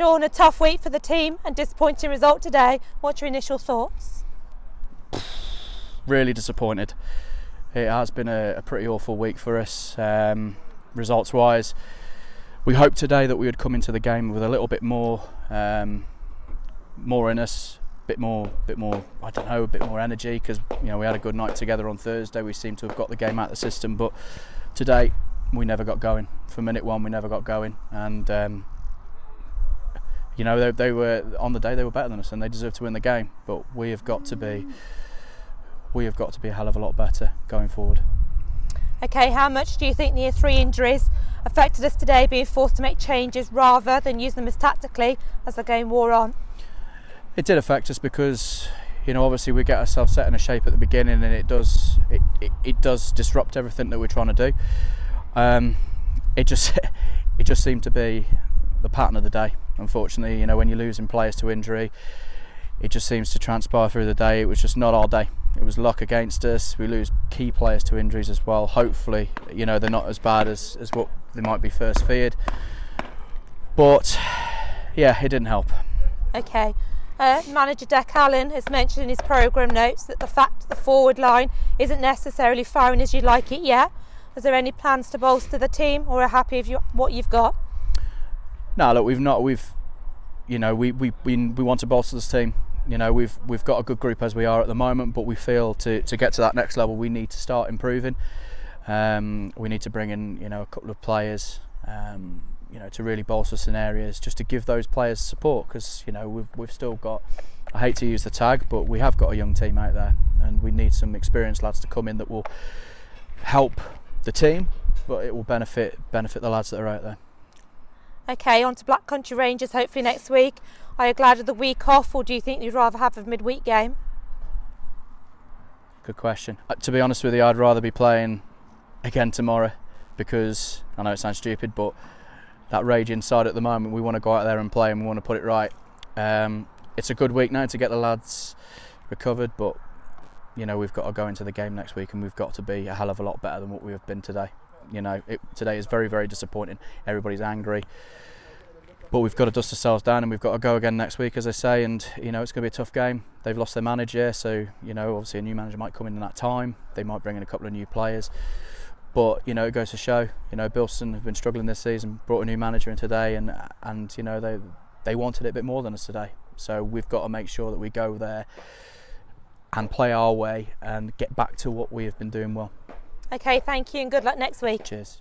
Sean, a tough week for the team and disappointing result today. What's your initial thoughts? Really disappointed. It has been a pretty awful week for us, results wise. We hoped today that we would come into the game with a little bit more in us, bit more I don't know, a bit more energy, because we had a good night together on Thursday. We seem to have got the game out of the system, but today we never got going. From minute one we never got going, and they were on the day, they were better than us and they deserved to win the game, but we have got to be a hell of a lot better going forward. Okay, how much do you think the year 3 injuries affected us today, being forced to make changes rather than use them as tactically as the game wore on? It did affect us because obviously we get ourselves set in a shape at the beginning, and it does disrupt everything that we're trying to do. It just seemed to be the pattern of the day. Unfortunately, when you're losing players to injury, it just seems to transpire through the day. It was just not our day. It was luck against us. We lose key players to injuries as well. Hopefully, they're not as bad as what they might be first feared. But yeah, it didn't help. Okay. Manager Deck Allen has mentioned in his programme notes that the fact that the forward line isn't necessarily firing as you'd like it yet. Is there any plans to bolster the team, or are happy with what you've got? No, look, we want to bolster this team. We've got a good group as we are at the moment, but we feel to get to that next level we need to start improving. We need to bring in a couple of players to really bolster some areas, just to give those players support, because we've still got, I hate to use the tag, but we have got a young team out there, and we need some experienced lads to come in that will help the team, but it will benefit the lads that are out there. Okay, on to Black Country Rangers hopefully next week. Are you glad of the week off, or do you think you'd rather have a midweek game? Good question. To be honest with you, I'd rather be playing again tomorrow, because I know it sounds stupid, but that rage inside at the moment, we want to go out there and play, and we want to put it right. It's a good week now to get the lads recovered, but we've got to go into the game next week, and we've got to be a hell of a lot better than what we have been today. Today is very, very disappointing. Everybody's angry, but we've got to dust ourselves down, and we've got to go again next week, as I say. And it's going to be a tough game. They've lost their manager, so obviously a new manager might come in that time. They might bring in a couple of new players, but it goes to show. Bilston have been struggling this season, brought a new manager in today, and they wanted it a bit more than us today. So we've got to make sure that we go there and play our way and get back to what we have been doing well. Okay, thank you, and good luck next week. Cheers.